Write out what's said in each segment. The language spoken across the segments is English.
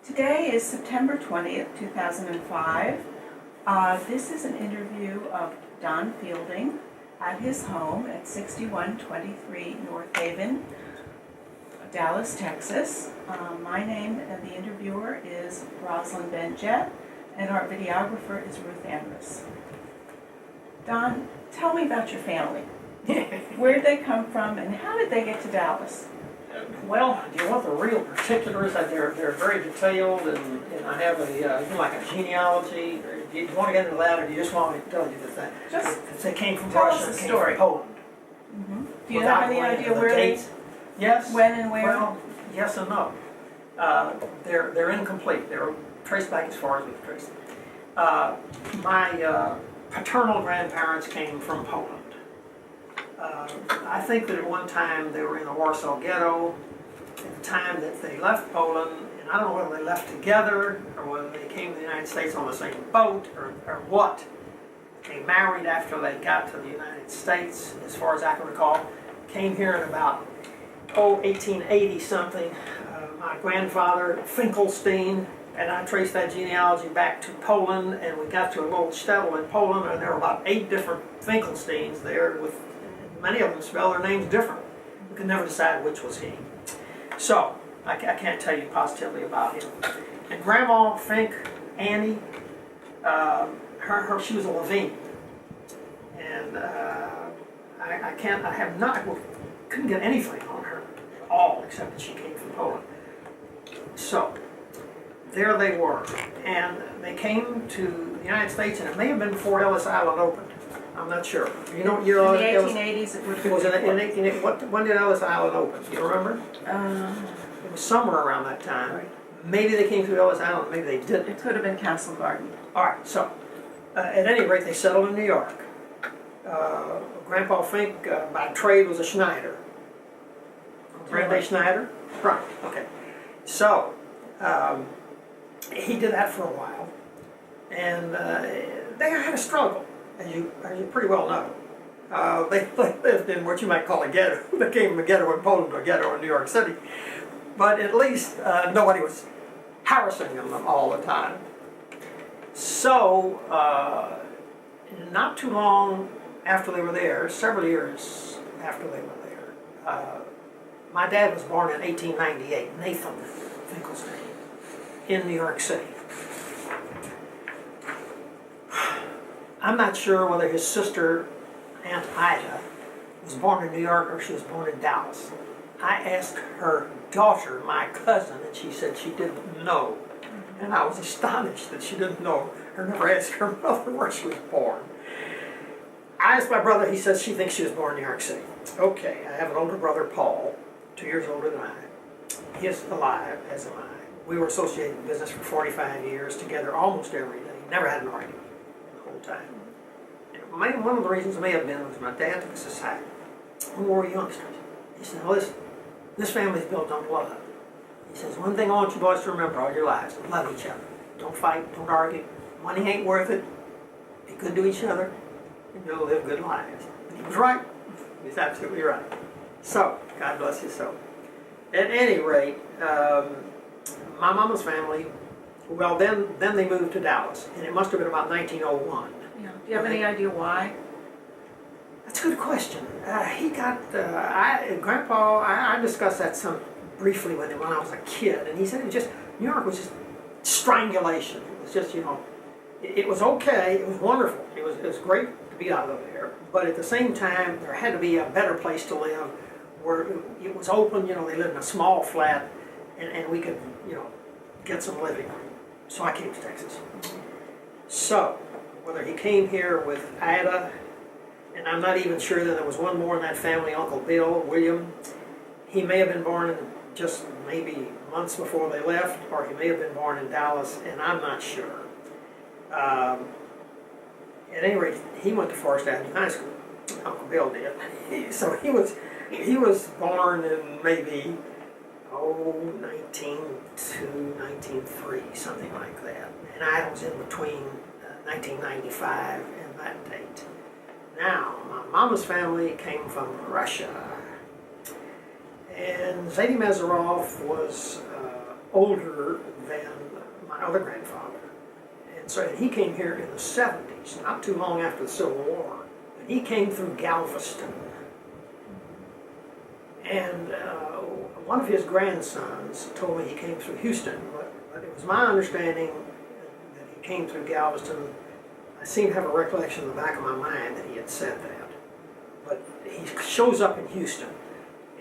Today is September 20th, 2005. This is an interview of Don Fielding at his home at 6123 North Haven, Dallas, Texas. My name and the interviewer is Rosalind Benjet, and our videographer is Ruth Ambrose. Don, tell me about your family. Where did they come from and how did they get to Dallas? Well, do you want the real particulars? They're very detailed, and I have like a genealogy. Do you want to get into that, or do you just want me to tell you that they came from Russia and came from Poland? Mm-hmm. Do you have any idea where dates? Yes. When and where? Well, yes and no. They're incomplete. They're traced back as far as we can trace them. My paternal grandparents came from Poland. I think that at one time they were in the Warsaw Ghetto. At the time that they left Poland, and I don't know whether they left together or whether they came to the United States on the same boat or what. They married after they got to the United States, as far as I can recall. Came here in about 1880 something. My grandfather, Finkelstein, and I traced that genealogy back to Poland, and we got to a little shtetl in Poland, and there were about 8 different Finkelsteins there with many of them spell their names different. We could never decide which was he. So, I can't tell you positively about him. And Grandma Fink, Annie, she was a Levine. And couldn't get anything on her at all, except that she came from Poland. So, there they were. And they came to the United States, and it may have been before Ellis Island opened. I'm not sure. You know what year in the 1880s it would have was in 1880. When did Ellis Island open? Do you remember? It was somewhere around that time. Right. Maybe they came through Ellis Island, maybe they didn't. It could have been Castle Garden. All right, so at any rate, they settled in New York. Grandpa Fink, by trade, was a Schneider. Grandpa Schneider? Right, okay. So, he did that for a while, and they had a struggle. As you pretty well know. They lived in what you might call a ghetto. They came from a ghetto in Poland to a ghetto in New York City. But at least nobody was harassing them all the time. So, not too long after they were there, several years after they were there, my dad was born in 1898, Nathan Finkelstein, in New York City. I'm not sure whether his sister, Aunt Ida, was born in New York or she was born in Dallas. I asked her daughter, my cousin, and she said she didn't know. And I was astonished that she didn't know or never asked her mother where she was born. I asked my brother, he says she thinks she was born in New York City. Okay, I have an older brother, Paul, 2 years older than I. He is alive, as am I. We were associated in business for 45 years together almost every day. Never had an argument the whole time. One of the reasons may have been was my dad took us aside when we were youngsters. He said, listen, this family's built on love. He says, one thing I want you boys to remember all your lives, love each other. Don't fight, don't argue. Money ain't worth it. Be good to each other, and you'll live good lives. And he was right. He was absolutely right. So, God bless his soul. At any rate, my mama's family, well, then they moved to Dallas, and it must have been about 1901. Yeah. Do you have any idea why? That's a good question. Grandpa, I discussed that some briefly with him when I was a kid, and he said New York was just strangulation. It was just, it was okay, it was wonderful, it was great to be out of there, but at the same time, there had to be a better place to live, where it was open, they lived in a small flat, and we could, get some living. So I came to Texas. So, whether he came here with Ida, and I'm not even sure that there was one more in that family, Uncle Bill, William. He may have been born just maybe months before they left, or he may have been born in Dallas, and I'm not sure. At any rate, he went to Forest Avenue High School. Uncle Bill did. So he was born in maybe 1902, 1903, something like that. And I was in between 1995 and that date. Now, my mama's family came from Russia. And Zadie Mazarov was older than my other grandfather. And he came here in the 70s, not too long after the Civil War. And he came through Galveston. And one of his grandsons told me he came through Houston, but it was my understanding that he came through Galveston. I seem to have a recollection in the back of my mind that he had said that. But he shows up in Houston.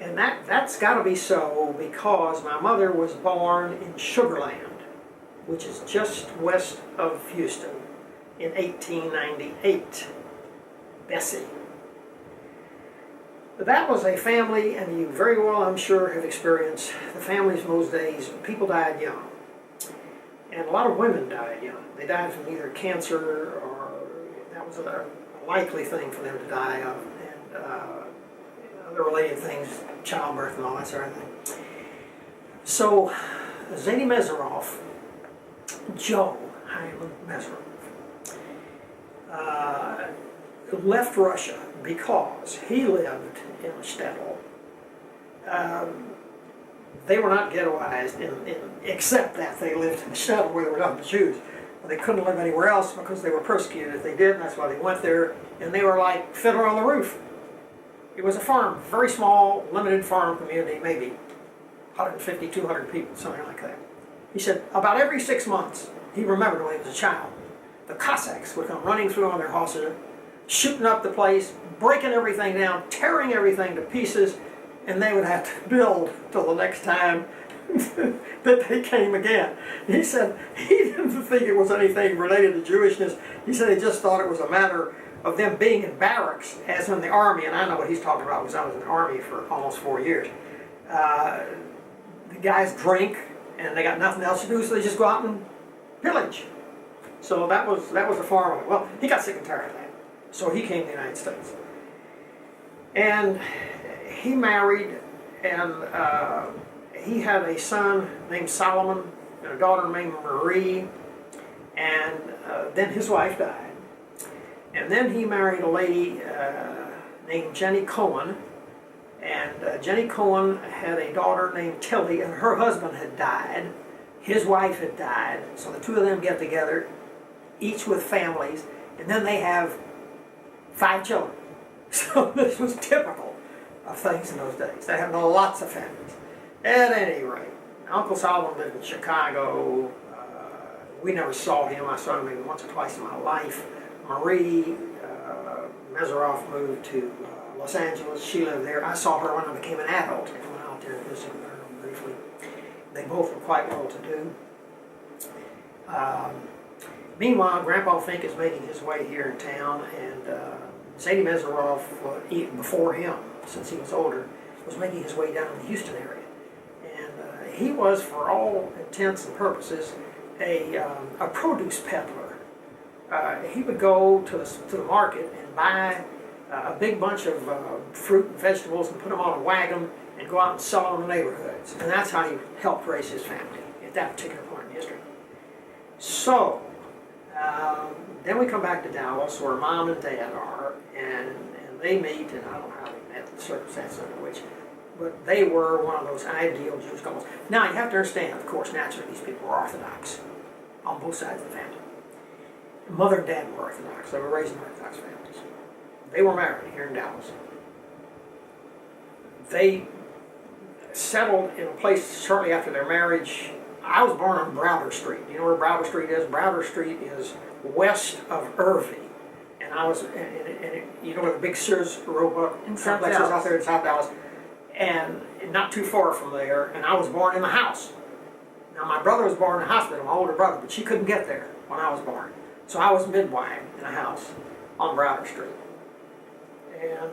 And that's got to be so because my mother was born in Sugar Land, which is just west of Houston, in 1898. Bessie. That was a family, and you very well, I'm sure, have experienced the families in those days. People died young. And a lot of women died young. They died from either cancer or that was a likely thing for them to die of. And other related things, childbirth and all that sort of thing. So, Zadie Meseroff, Joe Hyman Meseroff, left Russia because he lived in a shtetl. They were not ghettoized, except that they lived in a shtetl where there were nothing but Jews. But they couldn't live anywhere else because they were persecuted if they did, and that's why they went there. And they were like Fiddler on the Roof. It was a farm, very small, limited farm community, maybe 150, 200 people, something like that. He said about every 6 months, he remembered when he was a child, the Cossacks would come running through on their horses, shooting up the place, breaking everything down, tearing everything to pieces, and they would have to build till the next time that they came again. He said he didn't think it was anything related to Jewishness. He said he just thought it was a matter of them being in barracks, as in the Army, and I know what he's talking about because I was in the Army for almost 4 years. The guys drink, and they got nothing else to do, so they just go out and pillage. So that was the farm of it. Well, he got sick and tired of that. So he came to the United States. And he married, and he had a son named Solomon and a daughter named Marie, and then his wife died. And then he married a lady named Jenny Cohen, and Jenny Cohen had a daughter named Tilly, and her husband had died. His wife had died, so the two of them get together, each with families, and then they have 5 children. So this was typical of things in those days. They had lots of families. At any rate, Uncle Solomon lived in Chicago. We never saw him. I saw him maybe once or twice in my life. Marie Meseroff moved to Los Angeles. She lived there. I saw her when I became an adult and went out there and visited her briefly. They both were quite well to do. Meanwhile, Grandpa Fink is making his way here in town, and Zadie Meseroff, even before him, since he was older, was making his way down in the Houston area. And he was, for all intents and purposes, a produce peddler. He would go to the market and buy a big bunch of fruit and vegetables and put them on a wagon and go out and sell them in the neighborhoods. And that's how he helped raise his family at that particular point in history. So, then we come back to Dallas where Mom and Dad are, and they meet, and I don't know how they met, the circumstances under which, but they were one of those ideal Jewish couples. Now, you have to understand, of course, naturally these people were Orthodox on both sides of the family. Mother and Dad were Orthodox. They were raised in Orthodox families. They were married here in Dallas. They settled in a place shortly after their marriage. I was born on Browder Street. You know where Browder Street is? Browder Street is west of Irving. And I was, you know where the big Sears Roebuck complex is out there in South Dallas? And not too far from there, and I was born in the house. Now my brother was born in the hospital, my older brother, but she couldn't get there when I was born. So I was midwife in a house on Browder Street. And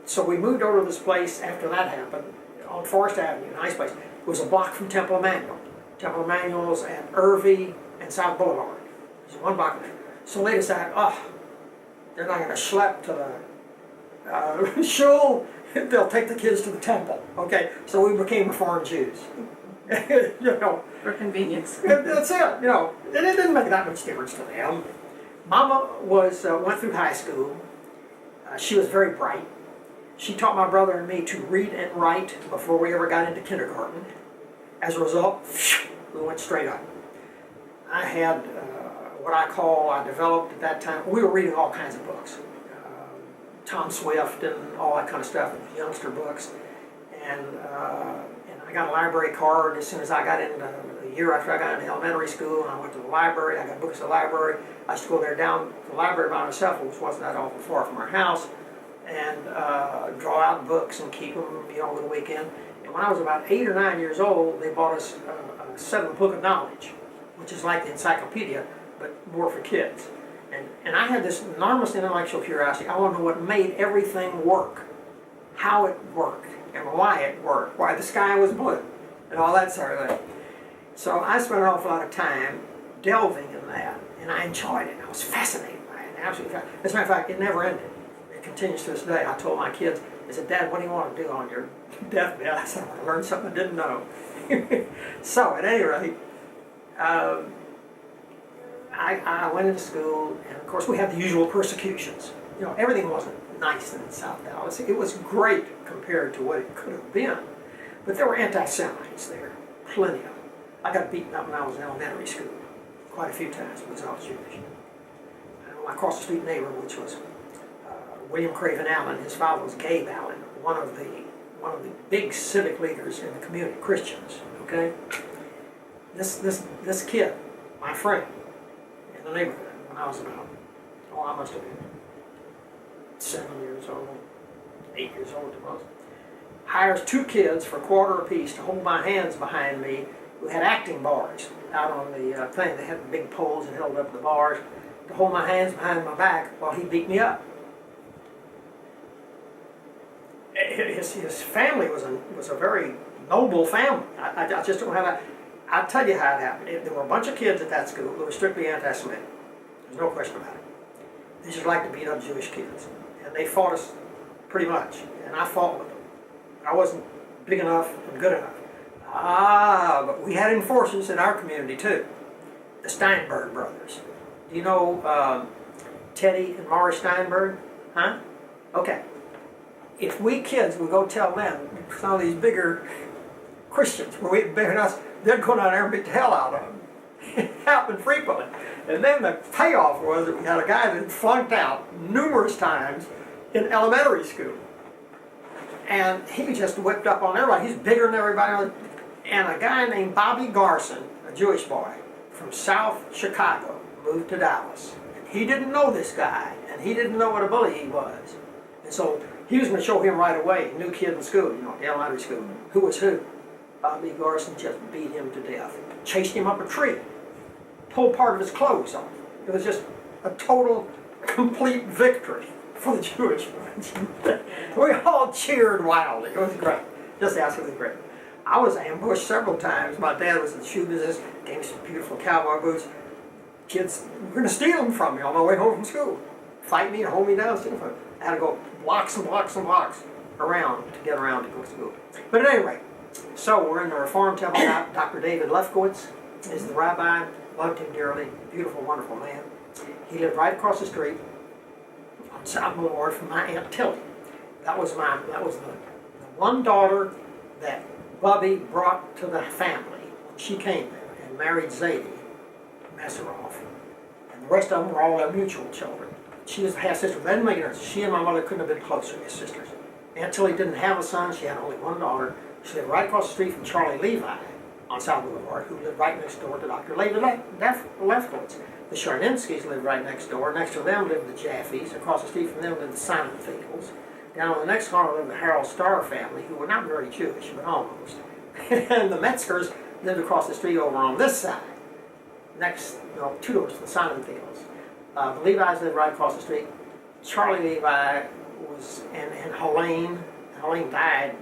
so we moved over to this place after that happened, on Forest Avenue, nice place. It was a block from Temple Emmanuel. Temple Emmanuel's and Irving and South Boulevard. There's one block there. So they decided, they're not going to schlep to the shul, they'll take the kids to the temple. Okay, so we became Reformed Jews. You know, for convenience. That's it. You know, and it didn't make that much difference to them. Mama went through high school. She was very bright. She taught my brother and me to read and write before we ever got into kindergarten. As a result, we went straight up. I had I developed at that time, we were reading all kinds of books. Tom Swift and all that kind of stuff, youngster books. And I got a library card as soon as I got into, a year after I got into elementary school, and I went to the library. I got books at the library. I used to go there down to the library by myself, which wasn't that awful far from our house, and draw out books and keep them, over the weekend. And when I was about 8 or 9 years old, they bought us a set of the Book of Knowledge, which is like the encyclopedia, but more for kids. And I had this enormous intellectual curiosity. I wanted to know what made everything work, how it worked, and why it worked, why the sky was blue, and all that sort of thing. So I spent an awful lot of time delving in that, and I enjoyed it. I was fascinated by it, absolutely. As a matter of fact, it never ended. It continues to this day. I told my kids, I said, Dad, what do you want to do on your deathbed? I said, I want to learn something I didn't know. So at any rate, I went into school, and of course we had the usual persecutions. Everything wasn't nice in South Dallas. It was great compared to what it could have been. But there were anti-Semites there, plenty of them. I got beaten up when I was in elementary school quite a few times because I was Jewish. My across the street neighbor, which was William Craven Allen, his father was Gabe Allen, one of the big civic leaders in the community, Christians, okay? This kid, my friend, in the neighborhood, when I was about, I must have been 7 years old, 8 years old at most, hires 2 kids for a quarter apiece to hold my hands behind me who had acting bars out on the thing. They had the big poles that held up the bars to hold my hands behind my back while he beat me up. His family was a very noble family. I just don't know how that. I'll tell you how it happened. There were a bunch of kids at that school that were strictly anti-Semitic. There's no question about it. They just liked to beat up Jewish kids. And they fought us pretty much. And I fought with them. I wasn't big enough and good enough. But we had enforcers in our community too. The Steinberg brothers. Do you know Teddy and Maury Steinberg? Huh? Okay. If we kids would go tell them, some of these bigger Christians were bigger than us, they'd go down there and beat the hell out of them. It happened frequently. And then the payoff was that we had a guy that flunked out numerous times in elementary school. And he just whipped up on everybody. He's bigger than everybody. And a guy named Bobby Garson, a Jewish boy from South Chicago, moved to Dallas. He didn't know this guy, and he didn't know what a bully he was. And so he was going to show him right away, new kid in school, elementary school, who was who. Bobby Garson just beat him to death. Chased him up a tree. Pulled part of his clothes off. It was just a total, complete victory for the Jewish ones. We all cheered wildly. It was great. Just absolutely great. I was ambushed several times. My dad was in the shoe business, gave me some beautiful cowboy boots. Kids were going to steal them from me on my way home from school. Fight me and hold me down, steal them from me. I had to go blocks and blocks and blocks around to get around to go to school. But at any rate, so we're in the Reform Temple. Dr. David Lefkowitz is the rabbi. Loved him dearly. Beautiful, wonderful man. He lived right across the street on South Boulevard from my Aunt Tilly. That was the one daughter that Bubby brought to the family when she came there and married Zadie Messeroff. And the rest of them were all their mutual children. She was a half-sister. That didn't make it. She and my mother couldn't have been closer as sisters. Aunt Tilly didn't have a son. She had only one daughter. She lived right across the street from Charlie Levi on South Boulevard, who lived right next door to Dr. Lefkowitz. The Sharninskys lived right next door. Next to them lived the Jaffes. Across the street from them lived the Sonnenfels. Down on the next corner lived the Harold Starr family, who were not very Jewish, but almost. And the Metzgers lived across the street over on this side. Two doors to the Sonnenfels. The Levis lived right across the street. Charlie Levi was, and Helene died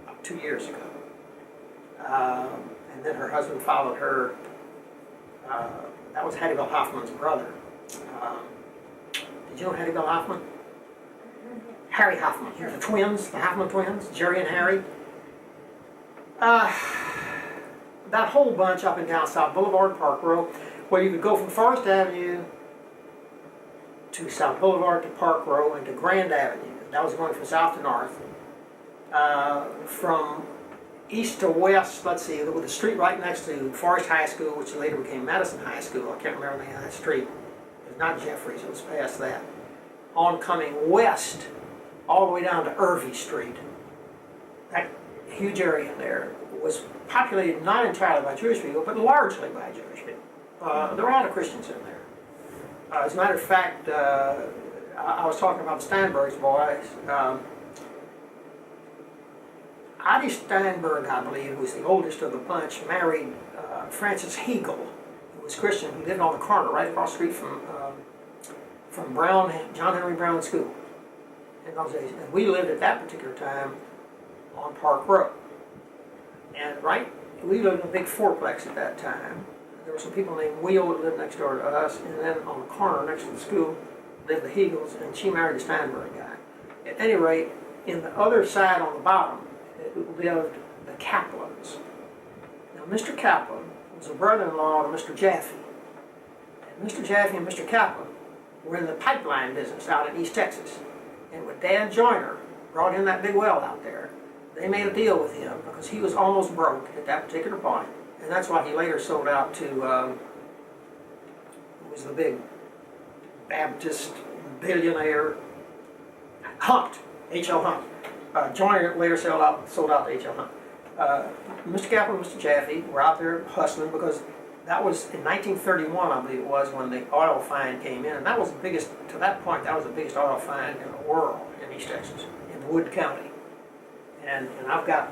about 2 years ago. And then her husband followed her. That was Hattie Bell Hoffman's brother. Did you know Hattie Bell Hoffman? Harry Hoffman. The twins, the Hoffman twins, Jerry and Harry. That whole bunch up and down South Boulevard, Park Row, where you could go from Forest Avenue to South Boulevard to Park Row and to Grand Avenue. That was going from south to north. From east to west, let's see, with the street right next to Forest High School, which later became Madison High School. I can't remember the name of that street. It was not Jeffries, it was past that. On coming west, all the way down to Irvie Street. That huge area in there was populated not entirely by Jewish people, but largely by Jewish people. There were a lot of Christians in there. As a matter of fact, I was talking about the Steinberg's boys. Adi Steinberg, I believe, who was the oldest of the bunch, married Frances Hegel, who was Christian, who lived on the corner right across the street from Brown, John Henry Brown School in those days. And we lived at that particular time on Park Road. And we lived in a big fourplex at that time. There were some people named Wheel that lived next door to us, and then on the corner next to the school lived the Hegels, and she married the Steinberg guy. At any rate, in the other side on the bottom lived the Kaplans. Now, Mr. Kaplan was a brother-in-law to Mr. Jaffe. And Mr. Jaffe and Mr. Kaplan were in the pipeline business out in East Texas. And when Dan Joyner brought in that big well out there, they made a deal with him because he was almost broke at that particular point. And that's why he later sold out to, who was the big Baptist billionaire, Hunt, H.L. Hunt. Joyner later sold out to H.L. Hunt. Mr. Kaplan and Mr. Jaffe were out there hustling because that was in 1931, I believe it was, when the oil find came in. And that was the biggest, to that point, that was the biggest oil find in the world in East Texas, in Wood County. And I've got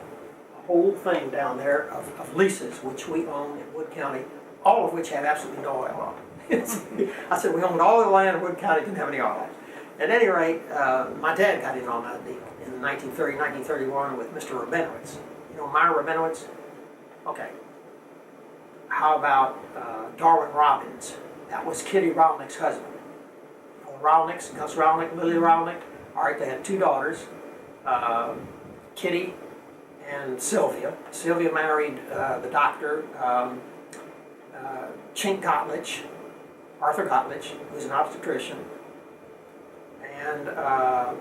a whole thing down there of leases which we own in Wood County, all of which have absolutely no oil on. I said we owned all the land in Wood County, didn't have any oil. At any rate, my dad got in on that deal in 1930, 1931 with Mr. Rabinowitz. You know Myra Rabinowitz? Okay. How about Darwin Robbins? That was Kitty Rolnick's husband. Rolnicks, Gus Rolnick, Lily Rolnick. All right, they had two daughters, Kitty and Sylvia. Sylvia married the doctor, Chink Gottlich, Arthur Gottlich, who was an obstetrician. And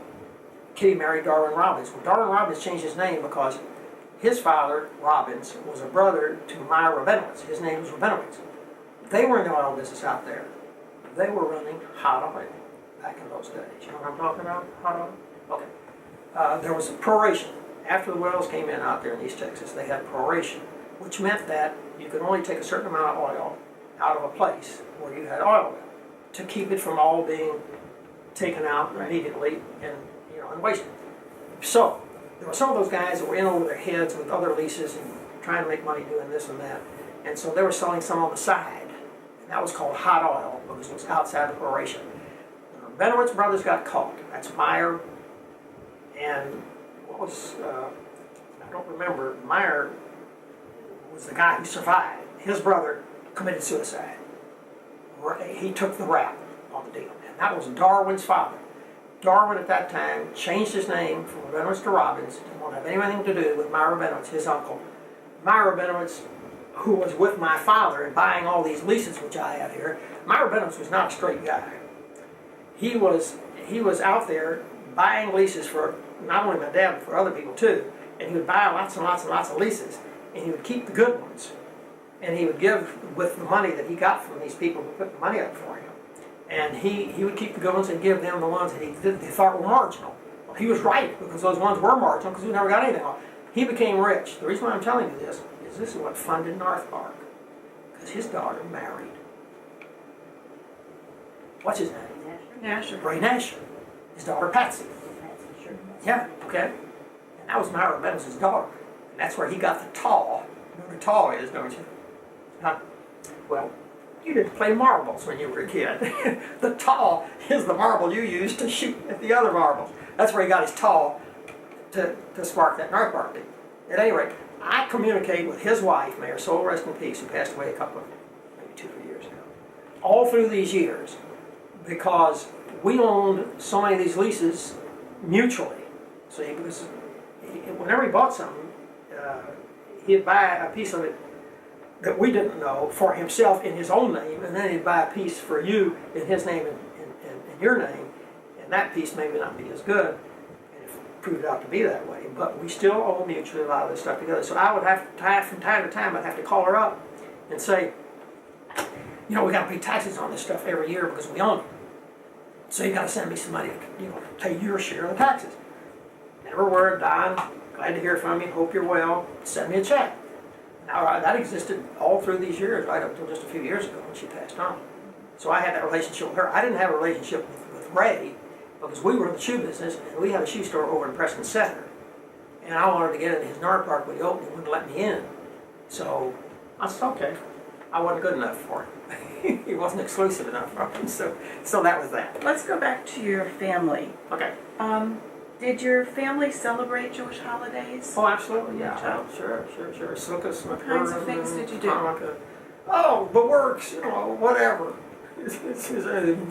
Kitty married Darwin Robbins. Well, Darwin Robbins changed his name because his father, Robbins, was a brother to Myra Rabinowitz. His name was Rabinowitz. They were in the oil business out there. They were running hot oil back in those days. You know what I'm talking about? Hot oil? Okay. There was a proration. After the wells came in out there in East Texas, they had proration, which meant that you could only take a certain amount of oil out of a place where you had oil well to keep it from all being taken out immediately and wasted. So there were some of those guys that were in over their heads with other leases and trying to make money doing this and that, and so they were selling some on the side, and that was called hot oil because it was outside the proration. The Benowitz brothers got caught. That's Meyer and what was I don't remember. Meyer was the guy who survived. His brother committed suicide. He took the rap on the deal, and that was Darwin's father. Darwin at that time changed his name from Rabinowitz to Robbins. Didn't want to have anything to do with Myra Rabinowitz, his uncle. Myra Rabinowitz, who was with my father and buying all these leases which I have here. Myra Rabinowitz was not a straight guy. He was out there buying leases for not only my dad but for other people too. And he would buy lots and lots and lots of leases, and he would keep the good ones. And he would give with the money that he got from these people who put the money up for him. And he would keep the good ones and give them the ones that he thought were marginal. Well, he was right, because those ones were marginal, because we never got anything on. He became rich. The reason why I'm telling you this is what funded North Park. Because his daughter married. What's his name? Nasher. Ray Nasher. His daughter Patsy. Yeah, okay. And that was Myra Bennett's daughter. And that's where he got the taw. You know what a taw is, don't you? Huh? Well, you didn't play marbles when you were a kid. The taw is the marble you used to shoot at the other marbles. That's where he got his taw to spark that North Park deal. At any rate, I communicated with his wife, may her soul rest in peace, who passed away a couple of, maybe 2 or 3 years ago, all through these years, because we owned so many of these leases mutually. See, because whenever he bought something, he'd buy a piece of it that we didn't know for himself in his own name, and then he'd buy a piece for you in his name and your name, and that piece may not be as good. And if proved out to be that way, but we still owe mutually a lot of this stuff together. So I would have to, from time to time, I'd have to call her up and say, you know, we got to pay taxes on this stuff every year because we own it. So you got to send me some money to, you know, pay your share of the taxes. Never a word, Don. Glad to hear from you. Hope you're well. Send me a check. Now that existed all through these years, right up until just a few years ago when she passed on. So I had that relationship with her. I didn't have a relationship with Ray because we were in the shoe business and we had a shoe store over in Preston Center. And I wanted to get into his Nard Park when he opened. He wouldn't let me in. So I said, okay. I wasn't good enough for him. He wasn't exclusive enough for him. So that was that. Let's go back to your family. Okay. Did your family celebrate Jewish holidays? Oh, absolutely, yeah. Child? Sure. Sukkot, What kinds of things did you do? Hanukkah. Oh, the works, you know, whatever.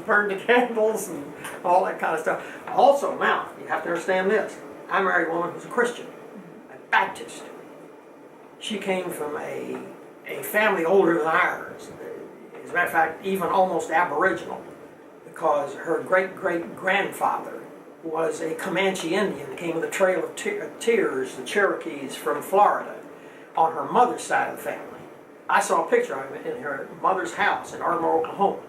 Burn the candles and all that kind of stuff. Also, now, you have to understand this. I married a woman who's a Christian, a Baptist. She came from a family older than ours. As a matter of fact, even almost Aboriginal, because her great-great-grandfather was a Comanche Indian that came with a trail of tears, the Cherokees from Florida, on her mother's side of the family. I saw a picture of him in her mother's house in Ardmore, Oklahoma.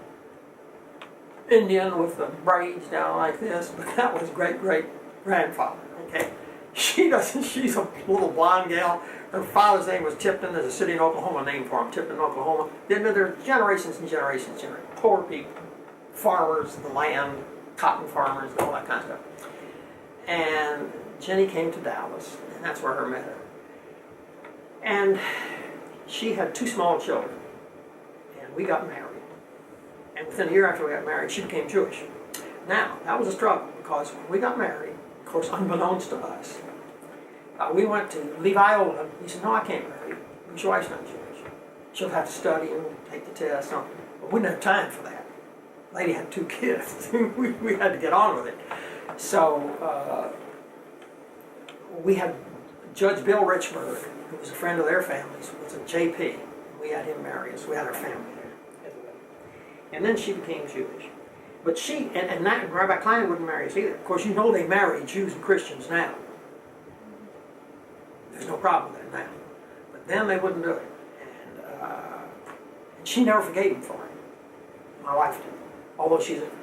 Indian with the braids down like this, but that was great-great-grandfather, okay? She's a little blonde gal. Her father's name was Tipton. There's a city in Oklahoma named for him, Tipton, Oklahoma. Then there are generations and generations, poor people, farmers, the land, cotton farmers, all that kind of stuff. And Jenny came to Dallas, and that's where I met her. And she had 2 small children, and we got married. And within a year after we got married, she became Jewish. Now, that was a struggle, because when we got married, of course, unbeknownst to us, we went to Levi Oldham. He said, no, I can't marry you. Your wife's not Jewish. She'll have to study and take the test. No. But we didn't have time for that. Lady had 2 kids. we had to get on with it. So we had Judge Bill Richburg, who was a friend of their families, was a JP. We had him marry us. We had our family there. And then she became Jewish. But she, and Rabbi Klein wouldn't marry us either. Of course, you know they marry Jews and Christians now. There's no problem with that now. But then they wouldn't do it. And she never forgave him for it. My wife did. Although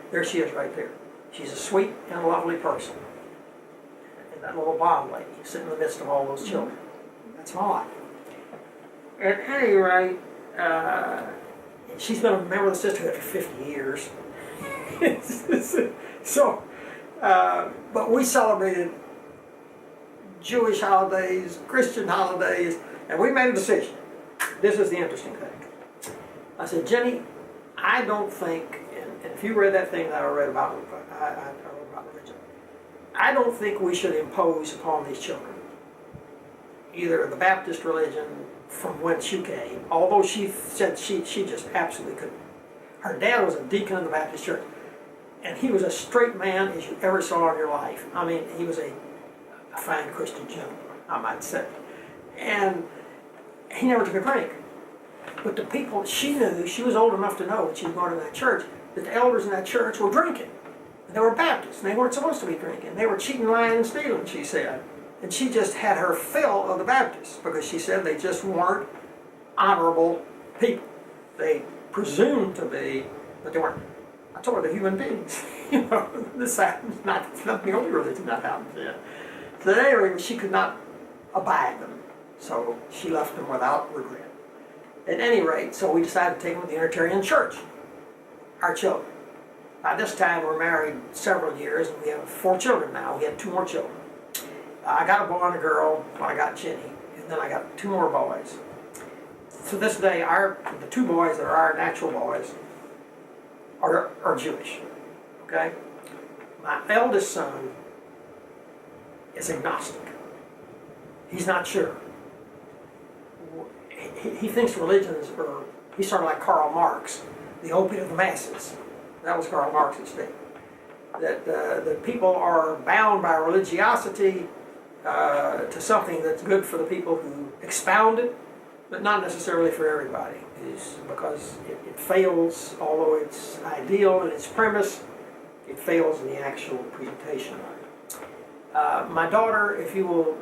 there she is right there. She's a sweet and lovely person. And that little blonde lady sitting in the midst of all those children. That's my wife. At any rate, she's been a member of the sisterhood for 50 years. So, but we celebrated Jewish holidays, Christian holidays, and we made a decision. This is the interesting thing. I said, Jenny, I don't think, and if you read that thing that I read about religion, I don't think we should impose upon these children either the Baptist religion from whence you came, although she said she just absolutely couldn't. Her dad was a deacon in the Baptist church, and he was as straight man as you ever saw in your life. I mean, he was a fine Christian gentleman, I might say. And he never took a drink. But the people, she knew, she was old enough to know when she was going to that church, that the elders in that church were drinking. And they were Baptists, and they weren't supposed to be drinking. They were cheating, lying, and stealing, she said. And she just had her fill of the Baptists, because she said they just weren't honorable people. They presumed to be, but they weren't. I told her they're human beings. This happens, not the only religion that happens in. So at any rate, she could not abide them, so she left them without regret. At any rate, so we decided to take them to the Unitarian Church, our children. By this time, we're married several years, and we have 4 children now. We have 2 more children. I got a boy and a girl when I got Jenny, and then I got 2 more boys. To this day, the 2 boys that are our natural boys are Jewish, okay? My eldest son is agnostic. He's not sure. He thinks religions are, he's sort of like Karl Marx, the opiate of the masses. That was Karl Marx's thing. That people are bound by religiosity to something that's good for the people who expound it, but not necessarily for everybody. Because it fails, although it's ideal in its premise, it fails in the actual presentation of it. My daughter, if you will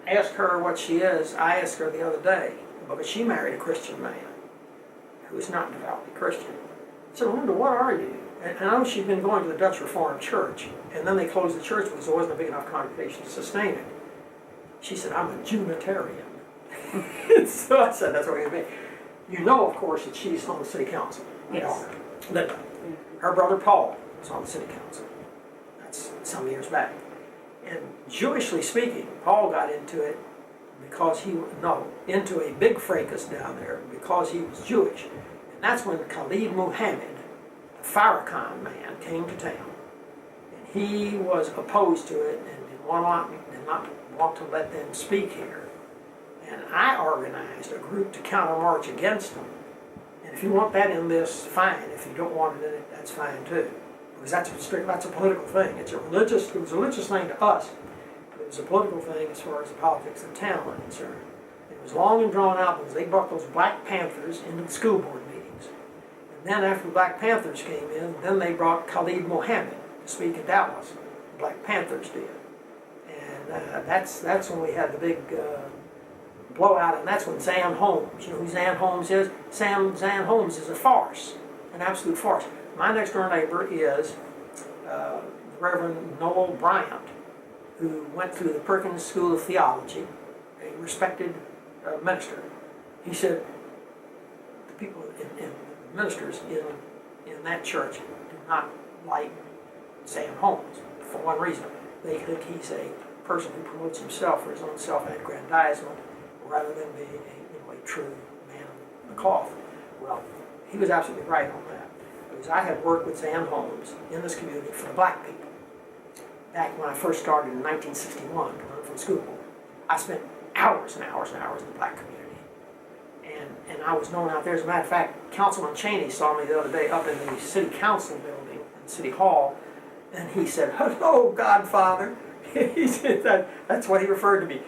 ask her what she is, I asked her the other day, because she married a Christian man who is not devoutly Christian. I said, Linda, what are you? And I know she'd been going to the Dutch Reformed Church, and then they closed the church because there wasn't a big enough congregation to sustain it. She said, I'm a Junitarian. So I said, that's what you mean. You know, of course, that she's on the city council. Yes. Linda. Her brother Paul was on the city council. That's some years back. And Jewishly speaking, Paul got into it because into a big fracas down there because he was Jewish. And that's when Khalid Muhammad, the Farrakhan man, came to town. And he was opposed to it and did not want to let them speak here. And I organized a group to countermarch against them. And if you want that in this, fine. If you don't want it in it, that's fine too. Because that's a political thing. It was a religious thing to us. It was a political thing as far as the politics of the town were concerned. It was long and drawn out because they brought those Black Panthers into the school board meetings. And then after the Black Panthers came in, then they brought Khalid Muhammad to speak in Dallas. The Black Panthers did. And that's when we had the big blowout, and that's when Zan Holmes, you know who Zan Holmes is? Zan Holmes is a farce, an absolute farce. My next door neighbor is the Reverend Noel Bryant, who went through the Perkins School of Theology, a respected minister. He said the people and the ministers in that church do not like Zan Holmes for one reason. They think he's a person who promotes himself for his own self-aggrandizement rather than being a true man of the cloth. Well, he was absolutely right on that. Because I had worked with Zan Holmes in this community for the black people. Back when I first started in 1961 to run for the school board, I spent hours and hours and hours in the black community. And I was known out there. As a matter of fact, Councilman Cheney saw me the other day up in the city council building in City Hall, and he said, "Hello, Godfather." He said that's what he referred to me.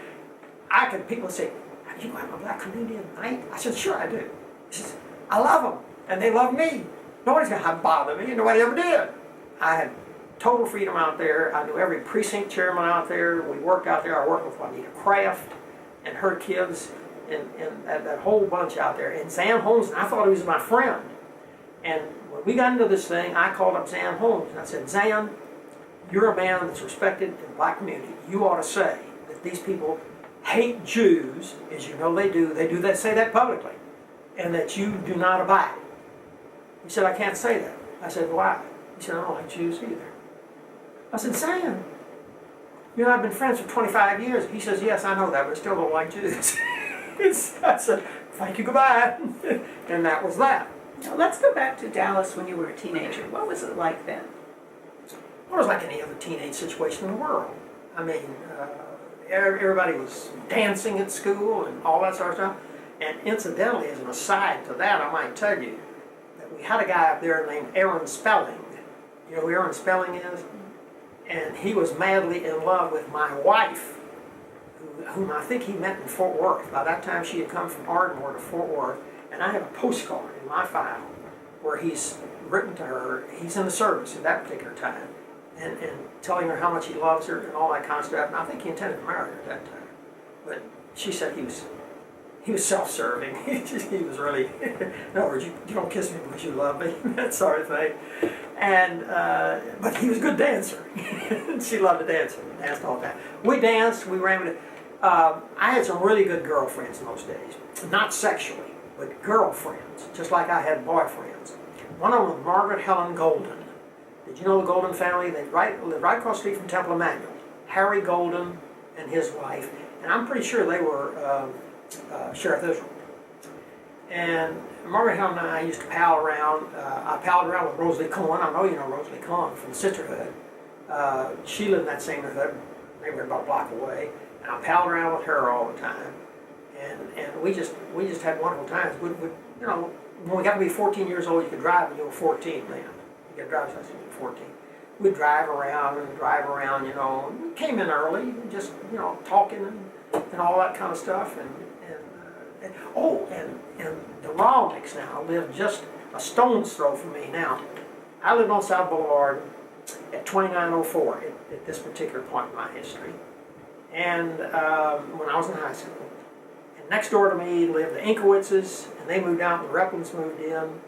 People say, "You go out in the black community at night?" I said, "Sure I do." He says, "I love them, and they love me. Nobody's going to bother me, and nobody ever did." I had total freedom out there. I knew every precinct chairman out there. We worked out there. I worked with Juanita Kraft and her kids and that whole bunch out there. And Zan Holmes, and I thought he was my friend. And when we got into this thing, I called up Zan Holmes, and I said, "Zan, you're a man that's respected in the black community. You ought to say that these people hate Jews, as you know they do. They say that publicly, and that you do not abide." He said, "I can't say that." I said, "Why?" He said, "I don't like Jews either." I said, "Sam, you and I have been friends for 25 years. He says, "Yes, I know that, but I still don't like Jews." I said, "Thank you, goodbye." And that was that. Now let's go back to Dallas when you were a teenager. What was it like then? Well, it was like any other teenage situation in the world. I mean, everybody was dancing at school and all that sort of stuff. And incidentally, as an aside to that, I might tell you that we had a guy up there named Aaron Spelling. You know who Aaron Spelling is? And he was madly in love with my wife, whom I think he met in Fort Worth. By that time, she had come from Ardmore to Fort Worth. And I have a postcard in my file where he's written to her. He's in the service at that particular time. And telling her how much he loves her and all that kind of stuff. And I think he intended to marry her at that time. But she said he was self-serving. He was really, in other words, you don't kiss me because you love me, that sort of thing. And, but he was a good dancer. She loved to dance. We danced all the time. We danced, we ran with it. I had some really good girlfriends in those days. Not sexually, but girlfriends, just like I had boyfriends. One of them was Margaret Helen Golden. Did you know the Golden family? They lived right across the street from Temple Emmanuel. Harry Golden and his wife. And I'm pretty sure they were Sheriff Israel. And Margaret Helen and I used to pal around. I palled around with Rosalie Cohen. I know you know Rosalie Cohen from the Sisterhood. She lived in that same neighborhood. They were about a block away. And I palled around with her all the time. And we just had wonderful times. You know, when we got to be 14 years old, you could drive when you were 14, man. You got driver's license when you were 14. We'd drive around, you know. We came in early, just, you know, talking and all that kind of stuff. And the Rolnicks now live just a stone's throw from me. Now, I lived on South Boulevard, at 2904 at this particular point in my history. And when I was in high school. And next door to me lived the Inkowitzes, and they moved out, and the Repplins moved in.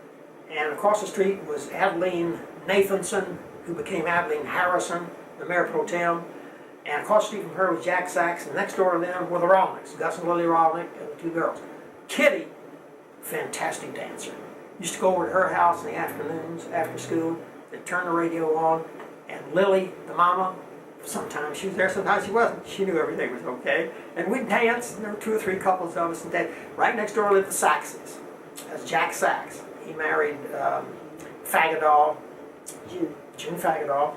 And across the street was Adeline Nathanson, who became Adeline Harrison, the mayor pro tem. And across the street from her was Jack Sachs, and next door to them were the Rolnicks, Gus and Lily Rolnick, and the two girls. Kitty, fantastic dancer. Used to go over to her house in the afternoons after school. They'd turn the radio on, and Lily, the mama, sometimes she was there, sometimes she wasn't. She knew everything was okay. And we'd dance, and there were 2 or 3 couples of us, and right next door lived the Saxes. That's Jack Sachs. He married Faggadall, June Faggadall,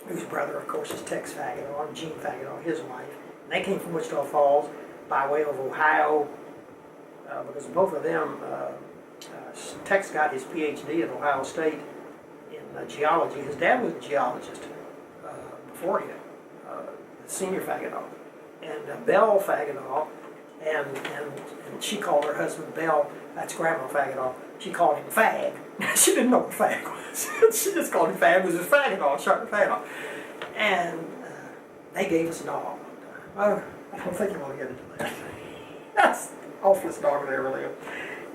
whose brother, of course, is Tex Faggadall, and Jean Faggadall, his wife. And they came from Wichita Falls by way of Ohio, because both of them, Tex got his PhD at Ohio State in geology. His dad was a geologist before him, Senior Faggadall. And Belle Faggadall, and she called her husband Belle, that's Grandma Faggadall, she called him Fag. She didn't know what Fag was. She just called him Fag, because it was Faggadall, Sharp Faggadall. And they gave us a dog one time. I don't think you want to get into that. That's the awfulest dog they ever lived.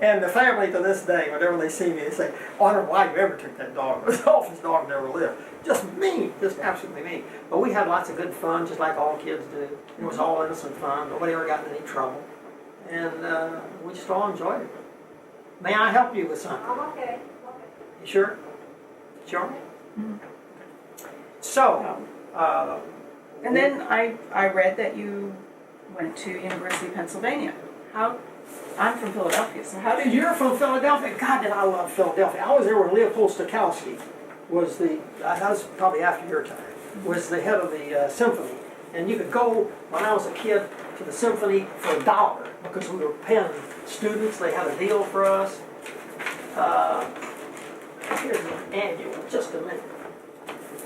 And the family to this day, whenever they see me, they say, "Oh, I don't know why you ever took that dog. It was the awfulest dog that ever lived." Just mean, just absolutely mean. But we had lots of good fun, just like all kids do. It was all innocent fun. Nobody ever got in any trouble. And we just all enjoyed it. May I help you with something? I'm okay. You sure? Sure? Mhm. So, And then I read that you went to University of Pennsylvania. I'm from Philadelphia, so how did you? you're from Philadelphia. God, did I love Philadelphia. I was there when Leopold Stokowski was that was probably after your time, was the head of the symphony. And you could go, when I was a kid, to the symphony for $1 because we were Penn students. They had a deal for us. Here's an annual, just a minute.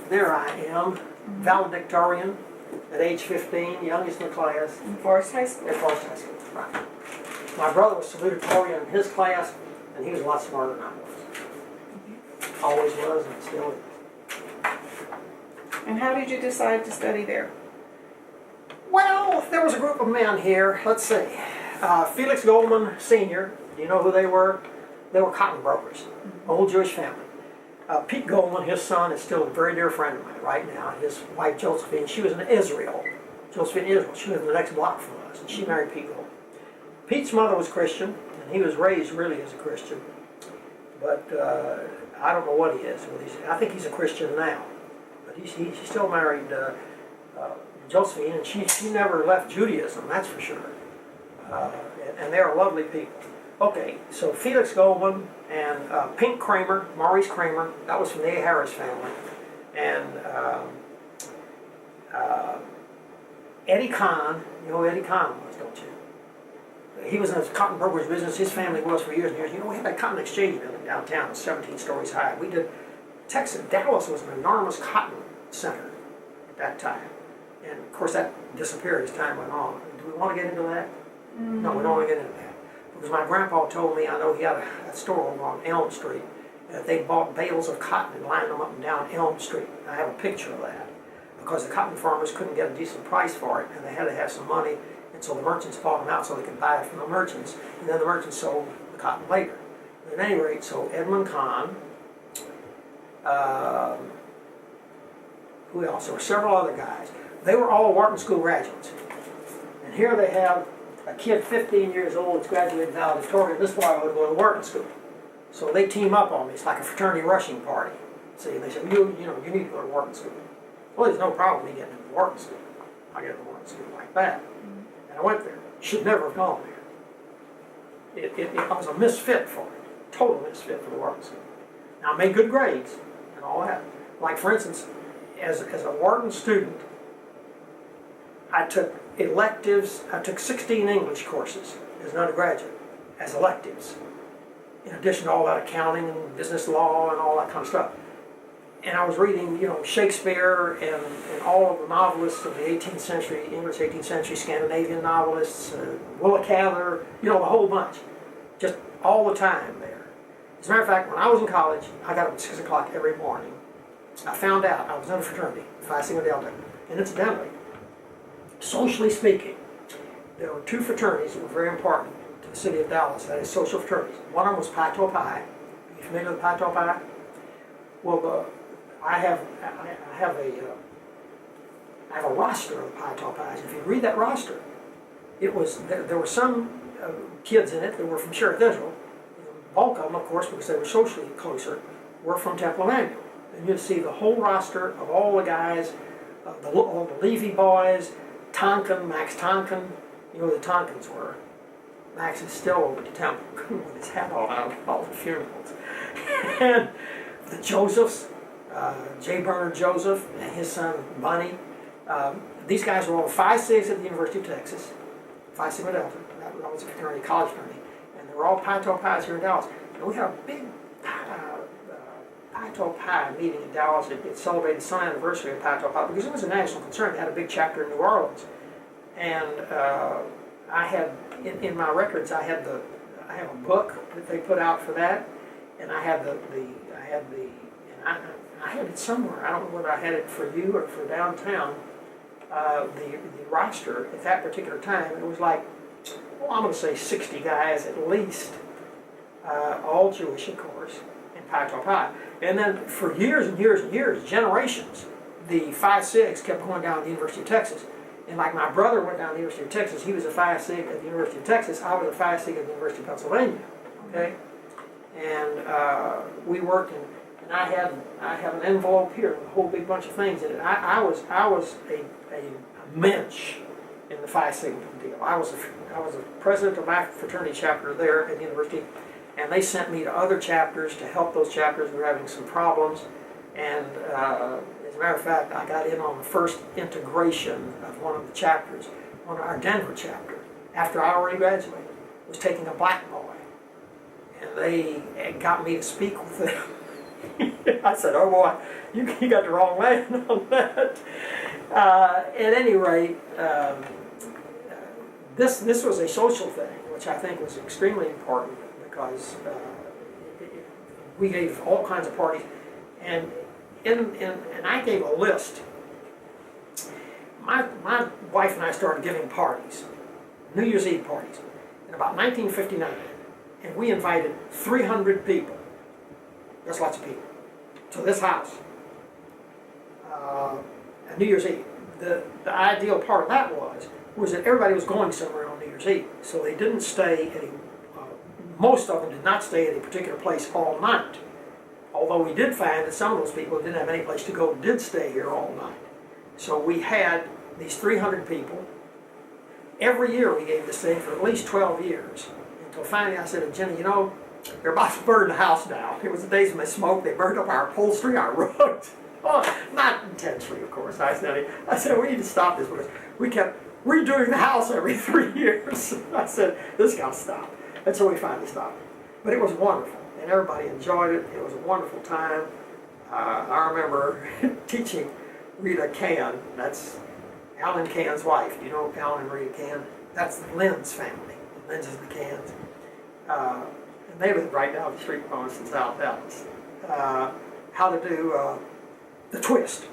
There I am, valedictorian at age 15, youngest in the class. In Forest High School. At Forest High School, right. My brother was salutatorian in his class, and he was a lot smarter than I was. Always was, and still is. And how did you decide to study there? Well, there was a group of men here. Let's see. Felix Goldman Sr., do you know who they were? They were cotton brokers, old Jewish family. Pete Goldman, his son, is still a very dear friend of mine right now. His wife, Josephine, she was in Israel. Josephine, Israel. She was in the next block from us, and she married Pete Goldman. Pete's mother was Christian, and he was raised really as a Christian. But I don't know what he is. I think he's a Christian now. But he still married Josephine, and she never left Judaism, that's for sure. And they're lovely people. Okay, so Felix Goldman and Pink Kramer, Maurice Kramer, that was from the A. Harris family. And Eddie Kahn, you know who Eddie Kahn was, don't you? He was in the cotton brokerage business, his family was for years and years. You know, we had that cotton exchange building downtown, 17 stories high. We did, Dallas was an enormous cotton center at that time. And of course that disappeared as time went on. Do we want to get into that? Mm-hmm. No, we don't want to get into that. Because my grandpa told me, I know he had a store over on Elm Street, that they bought bales of cotton and lined them up and down Elm Street. I have a picture of that. Because the cotton farmers couldn't get a decent price for it, and they had to have some money, and so the merchants bought them out so they could buy it from the merchants, and then the merchants sold the cotton later. But at any rate, so Edmund Kahn, who else? There were several other guys. They were all Wharton School graduates. And here they have a kid 15 years old that's graduated valedictorian. This boy would go to Wharton School. So they team up on me. It's like a fraternity rushing party. See, and they said, you need to go to Wharton School. Well, there's no problem me getting into Wharton School. I get into Wharton School like that. And I went there. Should never have gone there. I was a misfit for it. Total misfit for the Wharton School. Now, I made good grades and all that. Like, for instance, as a Wharton student, I took electives. I took 16 English courses as an undergraduate, as electives, in addition to all that accounting and business law and all that kind of stuff. And I was reading, Shakespeare and all of the novelists of the 18th century, English 18th century, Scandinavian novelists, Willa Cather, the whole bunch, just all the time there. As a matter of fact, when I was in college, I got up at 6 o'clock every morning, I found out I was in a fraternity, Phi Sigma Delta. And incidentally, socially speaking, there were two fraternities that were very important to the city of Dallas, that is social fraternities. One of them was Pi Tau Pi. Are you familiar with Pi Tau Pi? Well, I have a roster of Pi Tau Pi's. If you read that roster, there were some kids in it that were from Sheriff Israel. The bulk of them, of course, because they were socially closer, were from Temple Emmanuel. And you'd see the whole roster of all the guys, all the Levy boys, Tonkin, Max Tonkin. You know who the Tonkins were. Max is still over at Temple with his hat on out at all the funerals. And the Josephs, J. Bernard Joseph and his son Bunny. These guys were all Phi Sigs at the University of Texas, Phi Sigma Delta. That was a fraternity, college fraternity. And they were all Pi Tau Pi's here in Dallas. And we had a big Pi Tau Pi meeting in Dallas. It celebrated the Sun anniversary of Pi Tau Pi because it was a national concern. They had a big chapter in New Orleans. And I had, in my records, I have a book that they put out for that. And I had I had it somewhere. I don't know whether I had it for you or for downtown. The roster at that particular time, it was like, well, I'm going to say 60 guys at least, all Jewish, of course, in Pi Tau Pi. And then for years and years and years, generations, the Phi Sigs kept going down to the University of Texas. And like my brother went down to the University of Texas, he was a Phi Sig at the University of Texas, I was a Phi Sig at the University of Pennsylvania. Okay? And we worked in. And I have an envelope here with a whole big bunch of things in it. I was a mensch in the Phi Sigma deal. I was a president of my fraternity chapter there at the university, and they sent me to other chapters to help those chapters who were having some problems. And as a matter of fact, I got in on the first integration of one of the chapters. One of our Denver chapter, after I already graduated, was taking a black boy, and they got me to speak with them. I said, oh boy, you got the wrong man on that. At any rate, this was a social thing, which I think was extremely important because we gave all kinds of parties, and I gave a list. My wife and I started giving parties, New Year's Eve parties, in about 1959, and we invited 300 people. That's lots of people. To this house. New Year's Eve. The ideal part of that was that everybody was going somewhere on New Year's Eve. So they didn't stay at most of them did not stay at a particular place all night. Although we did find that some of those people who didn't have any place to go did stay here all night. So we had these 300 people. Every year we gave this thing for at least 12 years. Until finally I said to Jenny, you know, they're about to burn the house down. It was the days when they smoked. They burned up our upholstery, our rugs. Oh, not intentionally, of course. I said, we need to stop this because we kept redoing the house every 3 years. I said, this got to stop. And so we finally stopped. But it was wonderful, and everybody enjoyed it. It was a wonderful time. I remember teaching Rita Can. That's Alan Can's wife. Do you know Alan and Rita Can? That's the Lynn's family, the Lynn's and the Cans. And they live right down the street from us in South Dallas. How to do the twist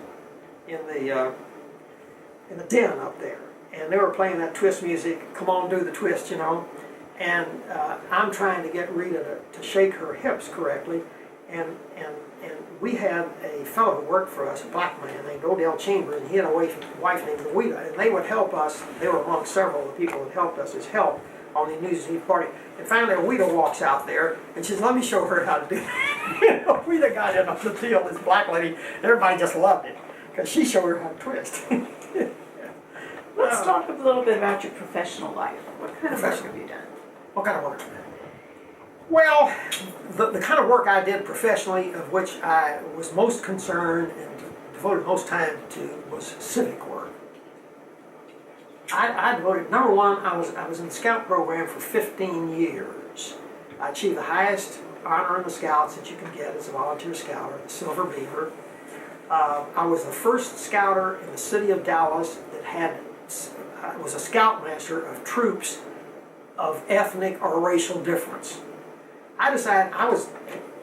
in the den up there. And they were playing that twist music, come on, do the twist, you know. And I'm trying to get Rita to shake her hips correctly. And we had a fellow who worked for us, a black man named Odell Chambers, and he had a wife named Louisa. And they would help us. They were among several of the people that helped us as help on the New Year's Eve party. And finally, Louisa walks out there, and she says, let me show her how to do it. Louisa got in on the deal, this black lady. Everybody just loved it, because she showed her how to twist. Let's talk a little bit about your professional life. What kind of work have you done? What kind of work? Well, the kind of work I did professionally, of which I was most concerned and devoted most time to, was civic work. I devoted, number one, I was in the Scout program for 15 years. I achieved the highest honor in the Scouts that you can get as a volunteer scouter, the Silver Beaver. I was the first scouter in the city of Dallas that was a scoutmaster of troops of ethnic or racial difference. I decided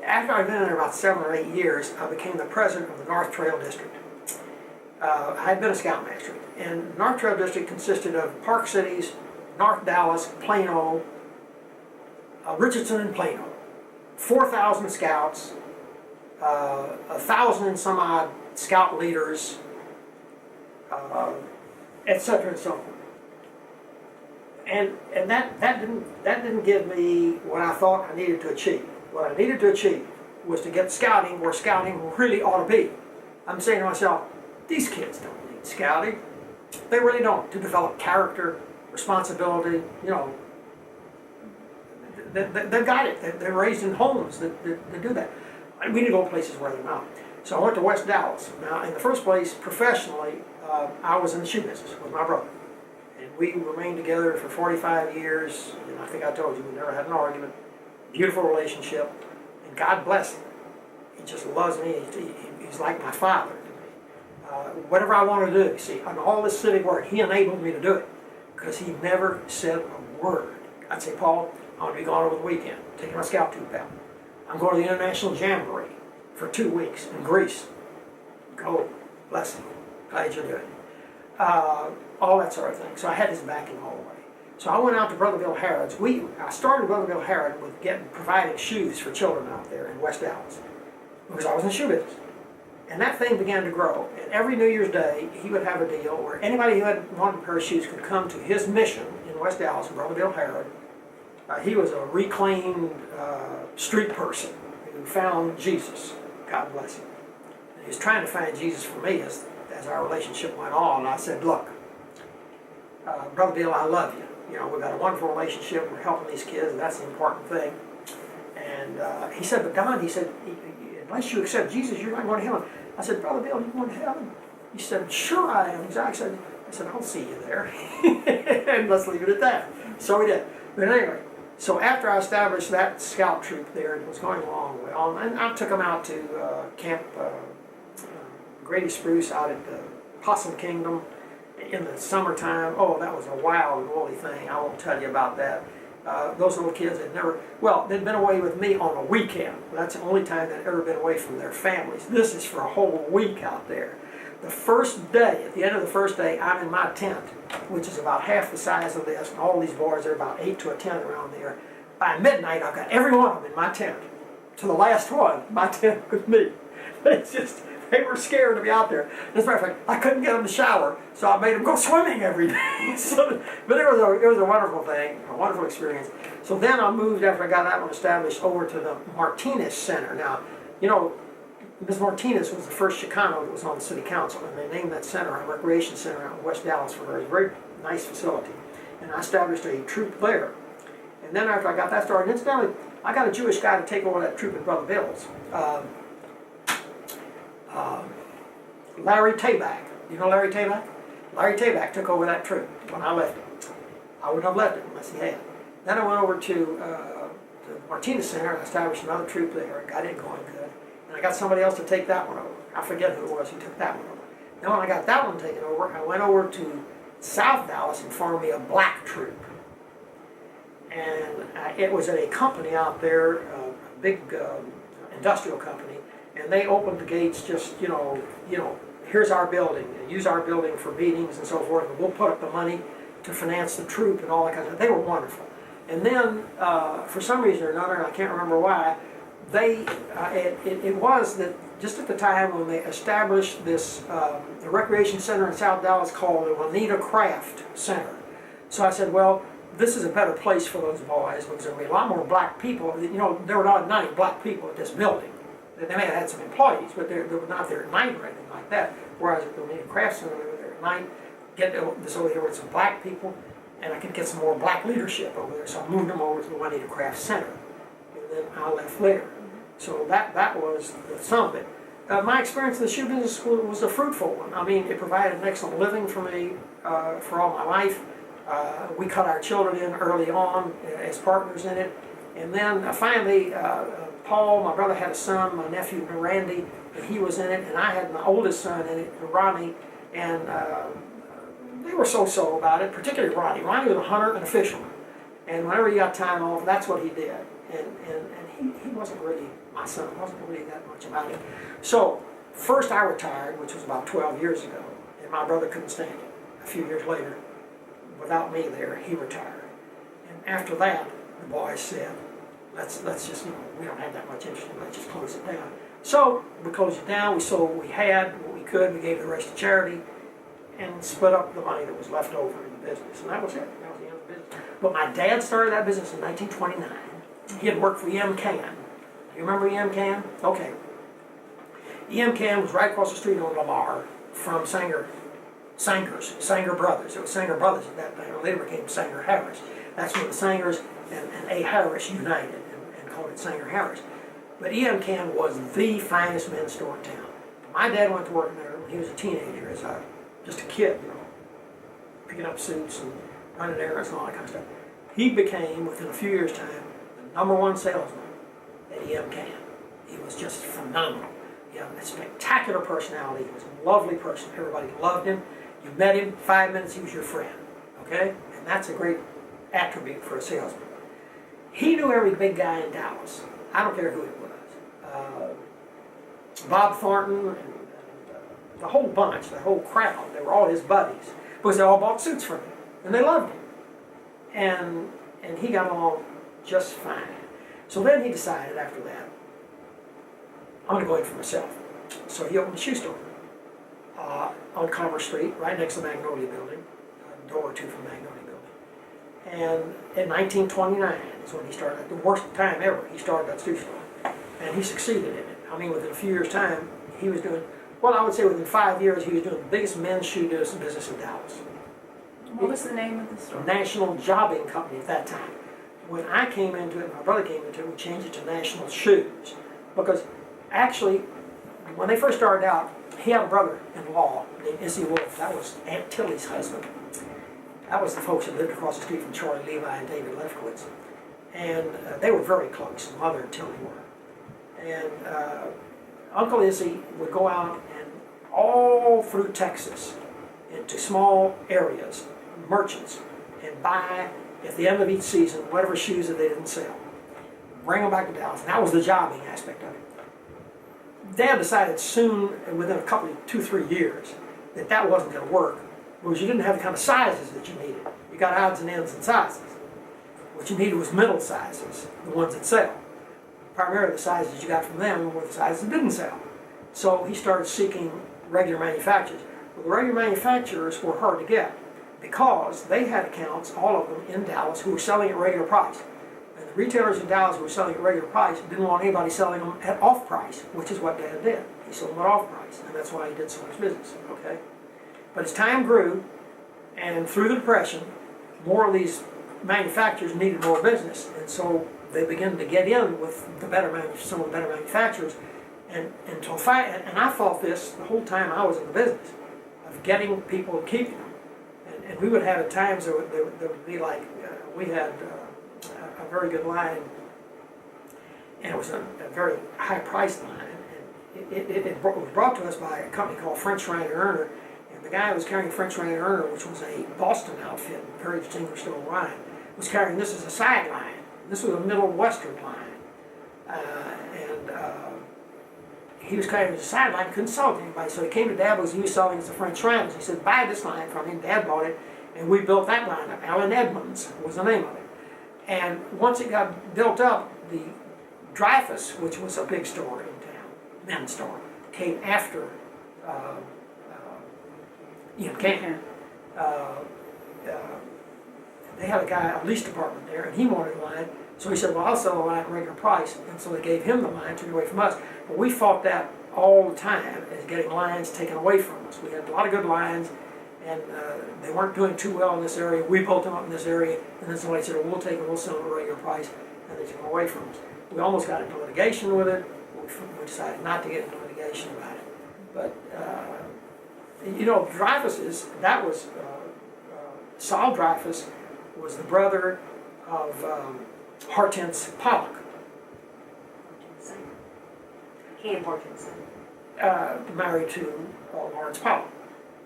after I'd been there about 7 or 8 years, I became the president of the North Trail District. I had been a scoutmaster, and the North Trail District consisted of Park Cities, North Dallas, Plano, Richardson and Plano. 4,000 scouts, 1,000 and some odd scout leaders, etc. and so forth. And that didn't give me what I thought I needed to achieve. What I needed to achieve was to get scouting where scouting really ought to be. I'm saying to myself, these kids don't need scouting. They really don't. To develop character, responsibility, you know, they've got it. They're raised in homes that do that. We need to go places where they're not. So I went to West Dallas. Now, in the first place, professionally, I was in the shoe business with my brother. And we remained together for 45 years. And I think I told you, we never had an argument. Beautiful relationship. And God bless him. He just loves me. He's like my father to me. Whatever I want to do, see, on all this civic work, he enabled me to do it. Because he never said a word. I'd say, Paul, I'm going to be gone over the weekend, taking my scout troop out. I'm going to the International Jamboree for 2 weeks in Greece. Go, bless him. Glad you're doing it. All that sort of thing. So I had his backing all the way. So I went out to Brother Bill Harrod's. I started Brother Bill Harrod with providing shoes for children out there in West Dallas because I was in the shoe business. And that thing began to grow. And every New Year's Day, he would have a deal where anybody who had wanted a pair of shoes could come to his mission in West Dallas, Brother Bill Harrod. He was a reclaimed street person who found Jesus. God bless him. And he was trying to find Jesus for me as our relationship went on. And I said, look, Brother Bill, I love you. You know, we've got a wonderful relationship. We're helping these kids, and that's the important thing. And he said, but Don, he said, unless you accept Jesus, you're not going to heaven. I said, Brother Bill, you're going to heaven? He said, sure I am. I said, I'll see you there. And let's leave it at that. So we did. But anyway, so after I established that scout troop there, it was going along well, and I took them out to Camp Grady Spruce out at Possum Kingdom in the summertime. Oh, that was a wild, woolly thing. I won't tell you about that. Those little kids had they'd been away with me on a weekend. That's the only time they'd ever been away from their families. This is for a whole week out there. The first day, at the end of the first day, I'm in my tent, which is about half the size of this, and all these boys are about 8 to a 10 around there. By midnight, I've got every one of them in my tent. To the last one, my tent with me. They were scared to be out there. As a matter of fact, I couldn't get them to shower, so I made them go swimming every day. But it was a wonderful thing, a wonderful experience. So then I moved, after I got that one established, over to the Martinez Center. Now, you know, Ms. Martinez was the first Chicano that was on the city council, and they named that center a recreation center out in West Dallas for her. It was a very nice facility. And I established a troop there. And then after I got that started, incidentally, I got a Jewish guy to take over that troop at Brother Bill's. Larry Tabak. You know Larry Tabak? Larry Tabak took over that troop when I left it. I wouldn't have left it unless he had. Then I went over to the Martinez Center and established another troop there and got it going good. And I got somebody else to take that one over. I forget who it was who took that one over. Then when I got that one taken over, I went over to South Dallas and formed me a black troop. And it was at a company out there, a big industrial company, and they opened the gates just, you know, here's our building, use our building for meetings and so forth, and we'll put up the money to finance the troop and all that kind of stuff. They were wonderful. And then, for some reason or another, and I can't remember why, it was that just at the time when they established this the recreation center in South Dallas called the Juanita Craft Center. So I said, well, this is a better place for those boys because there will be a lot more black people. You know, there were not 90 black people at this building. They may have had some employees, but they were not there at night or anything like that. Whereas at the Juanita Craft Center, they were there at night, get this over here with some black people, and I could get some more black leadership over there. So I moved them over to the Juanita Craft Center, and then I left there. So that was the sum of it. My experience in the shoe business was a fruitful one. I mean, it provided an excellent living for me for all my life. We cut our children in early on as partners in it. And then finally, Paul, my brother, had a son, my nephew Randy, and he was in it. And I had my oldest son in it, Ronnie, and they were so-so about it, particularly Ronnie. Ronnie was a hunter and a fisherman. And whenever he got time off, that's what he did. And he wasn't really, my son wasn't really that much about it. So, first I retired, which was about 12 years ago, and my brother couldn't stand it. A few years later, without me there, he retired. And after that, the boys said, let's just, we don't have that much interest in it, let's just close it down. So, we closed it down, we sold what we had, what we could, we gave the rest to charity, and split up the money that was left over in the business. And that was it. That was the end of the business. But my dad started that business in 1929. He had worked for E.M. Can. Do you remember E.M. Can? Okay. E.M. Can was right across the street on Lamar from Sanger Brothers. It was Sanger Brothers at that time. It later became Sanger Harris. That's when the Sangers and A. Harris united and called it Sanger Harris. But E.M. Can was the finest men's store in town. My dad went to work there when he was a teenager, as just a kid, picking up suits and running errands and all that kind of stuff. He became, within a few years' time, the #1 salesman at E.M. Can. He was just phenomenal. He had a spectacular personality. He was a lovely person. Everybody loved him. You met him, 5 minutes, he was your friend. Okay? And that's a great attribute for a salesman. He knew every big guy in Dallas. I don't care who it was. Bob Thornton and the whole bunch, the whole crowd, they were all his buddies. Because they all bought suits from him. And they loved him. And he got along just fine. So then he decided after that, I'm going to go in for myself. So he opened a shoe store on Commerce Street, right next to the Magnolia Building, a door or two from the Magnolia Building. And in 1929 is when he started, the worst time ever, he started that shoe store. And he succeeded in it. I mean, within a few years' time, he was doing, well, I would say within 5 years, he was doing the biggest men's shoe business in Dallas. What was the name of the store? National Jobbing Company at that time. When I came into it, my brother came into it, we changed it to National Shoes. Because actually, when they first started out, he had a brother-in-law named Izzy Wolf. That was Aunt Tilly's husband. That was the folks that lived across the street from Charlie Levi and David Lefkowitz. And they were very close, Mother and Tilly were. And Uncle Izzy would go out and all through Texas into small areas, merchants, and buy, at the end of each season, whatever shoes that they didn't sell. Bring them back to Dallas. And that was the jobbing aspect of it. Dad decided soon, within a couple of 2-3 years, that wasn't going to work, because you didn't have the kind of sizes that you needed. You got odds and ends and sizes. What you needed was middle sizes, the ones that sell. Primarily the sizes you got from them were the sizes that didn't sell. So he started seeking regular manufacturers. Well, the regular manufacturers were hard to get because they had accounts, all of them, in Dallas who were selling at regular price. And the retailers in Dallas who were selling at regular price didn't want anybody selling them at off price, which is what Dad did. He sold them at off price, and that's why he did so much business, okay? But as time grew, and through the Depression, more of these manufacturers needed more business, and so they began to get in with some of the better manufacturers, and I thought this the whole time I was in the business of getting people and keeping them, and we would have at times there would be like we had a very good line, and it was a very high priced line, and it was brought to us by a company called French Ryan and Erner, and the guy who was carrying French Ryan and Erner, which was a Boston outfit, very distinguished old line, was carrying this as a side line. This was a Middle Western line, he was carrying it as a side line, couldn't sell it to anybody, so he came to Dad because he was selling it as a French Ryan. He said, buy this line from him. Dad bought it, and we built that line up. Alan Edmonds was the name of it. And once it got built up, the Dreyfus, which was a big store in town, men's store, came after Can. They had a guy, a lease department there, and he wanted a line. So he said, well, I'll sell the line at regular price. And so they gave him the line, took it away from us. But we fought that all the time as getting lines taken away from us. We had a lot of good lines, and they weren't doing too well in this area. We built them up in this area, and then somebody said, well, we'll take them, we'll sell them at regular price, and they took them away from us. We almost got into litigation with it. We decided not to get into litigation about it. But, Dreyfus's, that was, Saul Dreyfus was the brother of Hortense Pollock. Cam Hortense. Married to Lawrence Pollock.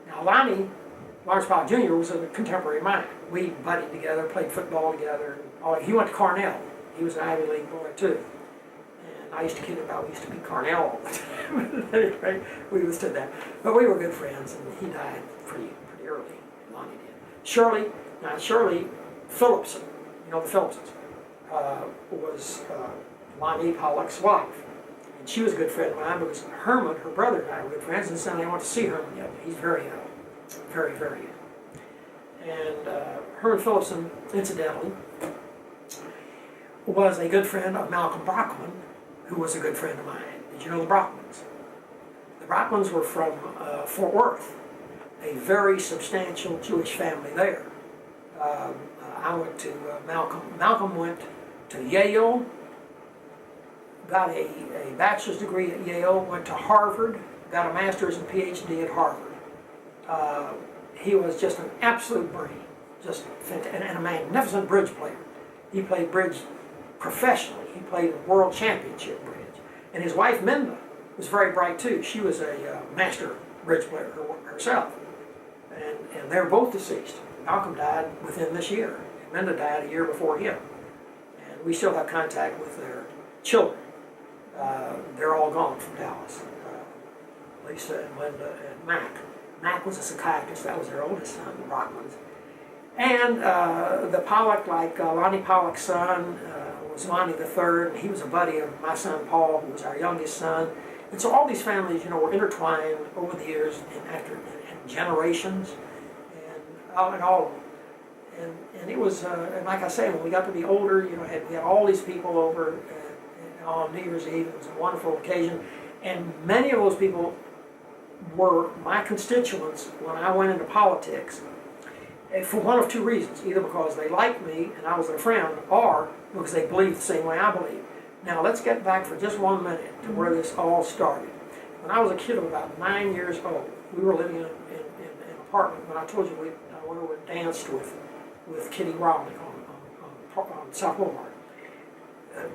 Now Lawrence Pollock Jr. was a contemporary of mine. We buddied together, played football together. He went to Cornell. He was an Ivy League boy too. And I used to kid about we used to be Carnell all the time. Anyway, we withstood that. But we were good friends, and he died pretty early. Lonnie did. Shirley Phillipson, you know the Phillipsons, was Lonnie Pollock's wife. And she was a good friend of mine because Herman, her brother, and I were good friends, and so I went to see Herman yet. He's very ill. Very ill. And Herman Phillipson, incidentally, was a good friend of Malcolm Brockman, who was a good friend of mine. Did you know the Brockmans? The Brockmans were from Fort Worth, a very substantial Jewish family there. I went to Malcolm. Malcolm went to Yale, got a bachelor's degree at Yale, went to Harvard, got a master's and PhD at Harvard. He was just an absolute brain, just fantastic, and a magnificent bridge player. He played bridge professionally. He played world championship bridge. And his wife, Minda, was very bright too. She was a master bridge player herself. And they're both deceased. Malcolm died within this year. Minda died a year before him. And we still have contact with their children. They're all gone from Dallas. Lisa and Linda and Mac. Mac was a psychiatrist. That was their oldest son, the Brockmans. And the Pollock, like Lonnie Pollock's son, was Lonnie the third. And he was a buddy of my son Paul, who was our youngest son. And so all these families, you know, were intertwined over the years and generations, and all of them. And it was, and like I say, when we got to be older, you know, we had all these people over on New Year's Eve. It was a wonderful occasion, and many of those people were my constituents when I went into politics, for one of two reasons: either because they liked me and I was their friend, or because they believed the same way I believed. Now let's get back for just 1 minute to where this all started. When I was a kid of about 9 years old, we were living in an apartment. When I told you we danced with Kitty Rowling on South Boulevard.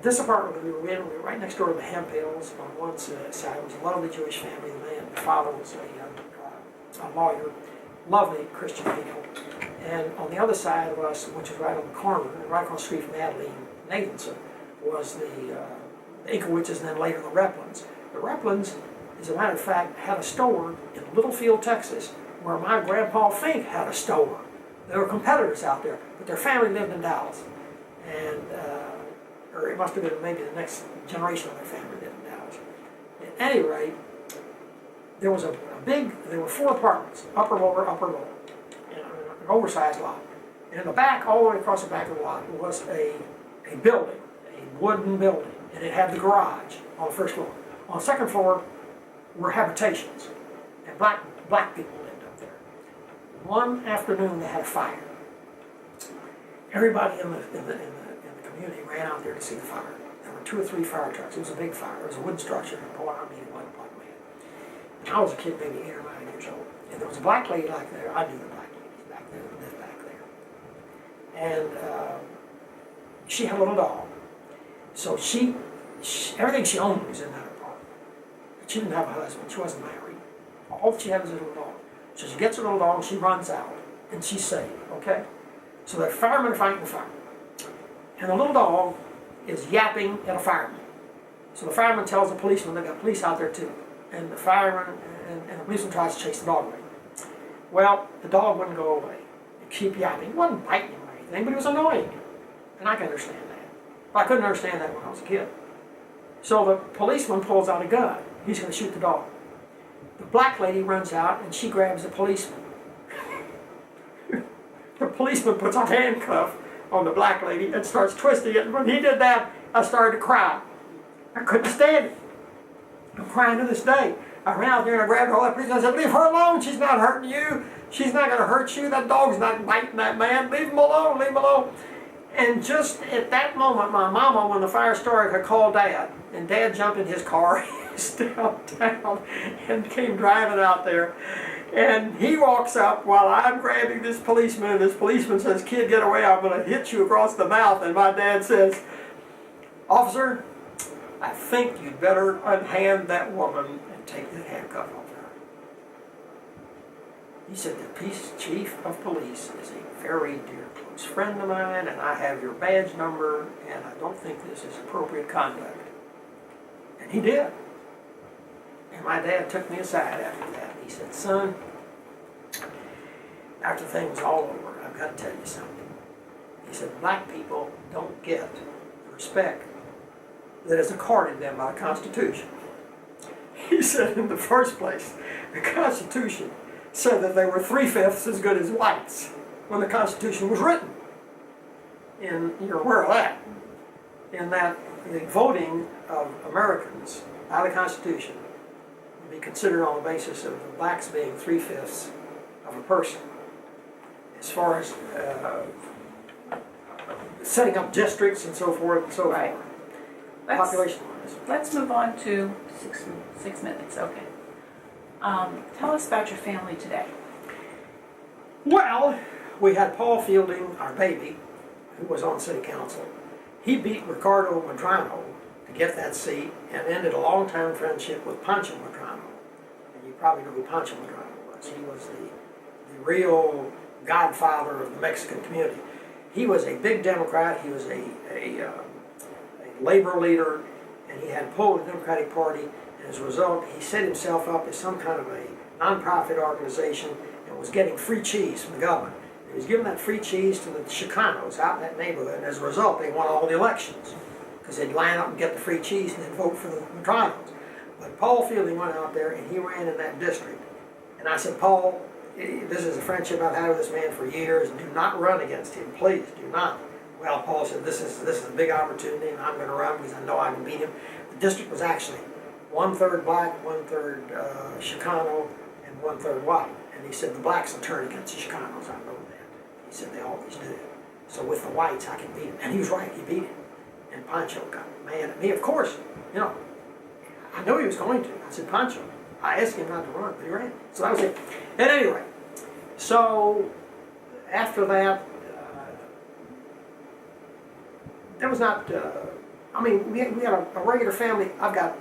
This apartment that we were in, we were right next door to the Hemp Hills on one side. It was a lovely Jewish family. The father was a lawyer, lovely Christian people. And on the other side of us, which was right on the corner, right across the street from Adeline Nathanson, was the Inkowitzes and then later the Replinds. The Replinds, as a matter of fact, had a store in Littlefield, Texas, where my grandpa Fink had a store. They were competitors out there, but their family lived in Dallas. And, or it must have been maybe the next generation of their family lived in Dallas. At any rate, there was there were 4 apartments, upper, lower, in an oversized lot. And in the back, all the way across the back of the lot, was a building, a wooden building, and it had the garage on the first floor. On the second floor were habitations, and black people lived up there. One afternoon, they had a fire. Everybody in the community ran out there to see the fire. There were 2 or 3 fire trucks. It was a big fire. It was a wooden structure. Boy, I mean, it wasn't like man. I was a kid, maybe 8 or 9 years old, and there was a black lady like there. I knew the black ladies back there, that lived back there, and she had a little dog. So everything she owned was in that apartment. She didn't have a husband. She wasn't married. All she had was a little dog. So she gets her little dog, she runs out, and she's saved, okay? So the firemen are fighting the fire. And the little dog is yapping at a fireman. So the fireman tells the policeman, they've got police out there too. And the fireman and the policeman tries to chase the dog away. Well, the dog wouldn't go away. It keep yapping. It wasn't biting him or anything, but it was annoying. And I can understand that. But I couldn't understand that when I was a kid. So the policeman pulls out a gun. He's going to shoot the dog. The black lady runs out and she grabs the policeman. The policeman puts a handcuff on the black lady and starts twisting it. And when he did that, I started to cry. I couldn't stand it. I'm crying to this day. I ran out there and I grabbed all that policeman. I said, leave her alone. She's not hurting you. She's not going to hurt you. That dog's not biting that man. Leave him alone. Leave him alone. And just at that moment, my mama, when the fire started, had called Dad. And Dad jumped in his car, downtown, and came driving out there. And he walks up while I'm grabbing this policeman, and this policeman says, kid, get away, I'm going to hit you across the mouth. And my dad says, officer, I think you'd better unhand that woman and take the handcuff off her. He said, the chief of police is a very dear close friend of mine, and I have your badge number, and I don't think this is appropriate conduct. He did. And my dad took me aside after that. He said, son, after the thing was all over, I've got to tell you something. He said, black people don't get the respect that is accorded them by the Constitution. He said, in the first place, the Constitution said that they were 3/5 as good as whites when the Constitution was written. And you're aware of that. In that the voting of Americans by the Constitution would be considered on the basis of the blacks being 3/5 of a person. As far as setting up districts and so forth and so Right. forth, Let's, population-wise. let's move on to 6 minutes, okay. Tell us about your family today. Well, we had Paul Fielding, our baby, who was on city council. He beat Ricardo Medrano to get that seat and ended a long-time friendship with Pancho Medrano. And you probably know who Pancho Medrano was. He was the real godfather of the Mexican community. He was a big Democrat. He was a labor leader, and he had pulled the Democratic Party. And as a result, he set himself up as some kind of a nonprofit organization and was getting free cheese from the government. He was giving that free cheese to the Chicanos out in that neighborhood, and as a result, they won all the elections because they'd line up and get the free cheese and then vote for the Medranos. But Paul Fielding went out there and he ran in that district. And I said, Paul, this is a friendship I've had with this man for years. Do not run against him, please, do not. Well, Paul said, this is a big opportunity, and I'm going to run because I know I can beat him. The district was actually 1/3 black, 1/3 Chicano, and 1/3 white. And he said, the blacks will turn against the Chicanos, I know that. He said, they always do. So with the whites, I can beat him. And he was right, he beat him. And Pancho got mad at me. Of course, you know, I knew he was going to. I said, Pancho, I asked him not to run, but he ran. So that was it. At any rate, so after that, there was not, I mean, we had a regular family. I've got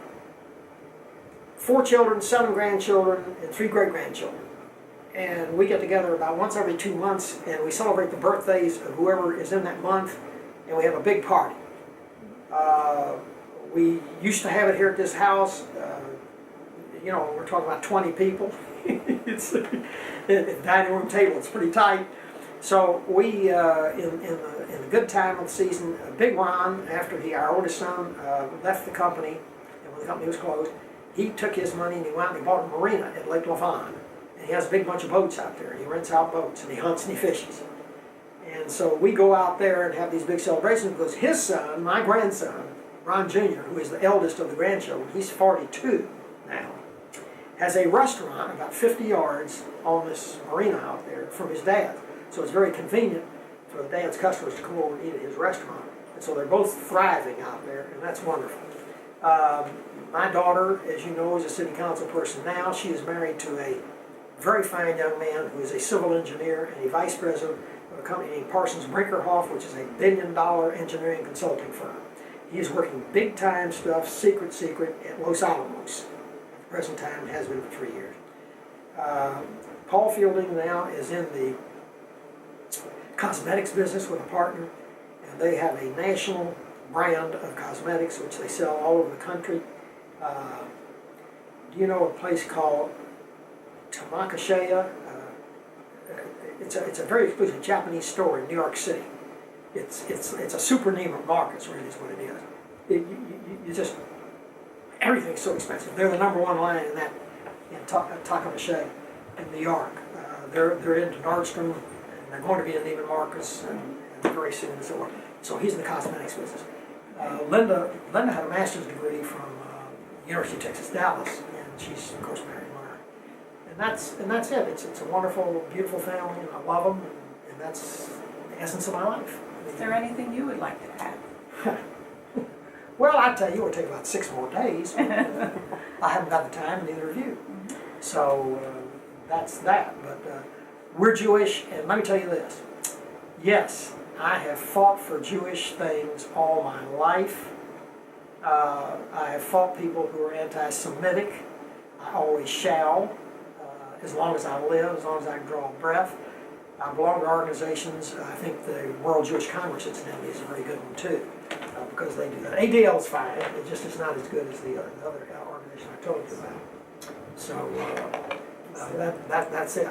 4 children, 7 grandchildren, and 3 great-grandchildren. And we get together about once every 2 months, and we celebrate the birthdays of whoever is in that month, and we have a big party. We used to have it here at this house. You know, we're talking about 20 people. It's the dining room table. It's pretty tight. So we, in the good time of the season, Big Ron, after our oldest son, left the company, and when the company was closed, he took his money and he went and he bought a marina at Lake Lavon. And he has a big bunch of boats out there. He rents out boats and he hunts and he fishes. And so we go out there and have these big celebrations because his son, my grandson, Ron Jr., who is the eldest of the grandchildren, he's 42 now, has a restaurant about 50 yards on this marina out there from his dad. So it's very convenient for the dad's customers to come over and eat at his restaurant. And so they're both thriving out there, and that's wonderful. My daughter, as you know, is a city council person now. She is married to a very fine young man who is a civil engineer and a vice president of a company named Parsons Brinkerhoff, which is a $1 billion engineering consulting firm. He is working big-time stuff, secret, at Los Alamos. At the present time, has been for 3 years. Paul Fielding now is in the cosmetics business with a partner, and they have a national brand of cosmetics which they sell all over the country. Do you know a place called Tamakashaya? It's a very exclusive Japanese store in New York City. It's a super Neiman Marcus, really is what it is. You just, everything's so expensive. They're the #1 line in that, in Takamashaya in New York. They're into Nordstrom, and they're going to be in Neiman Marcus and very soon and so on. So he's in the cosmetics business. Linda had a master's degree from University of Texas, Dallas, and she's of course married mine. And that's it. It's a wonderful, beautiful family, and I love them, and that's the essence of my life. Is there anything you would like to add? Well, I tell you, it would take about 6 more days. But, I haven't got the time, neither of you. So that's that. But we're Jewish, and let me tell you this. Yes, I have fought for Jewish things all my life. I have fought people who are anti-Semitic. I always shall, as long as I live, as long as I can draw a breath. I belong to organizations. I think the World Jewish Congress, incidentally, is a very good one too. because they do that. ADL's fine, it just is not as good as the other organization I told you about. So that's it.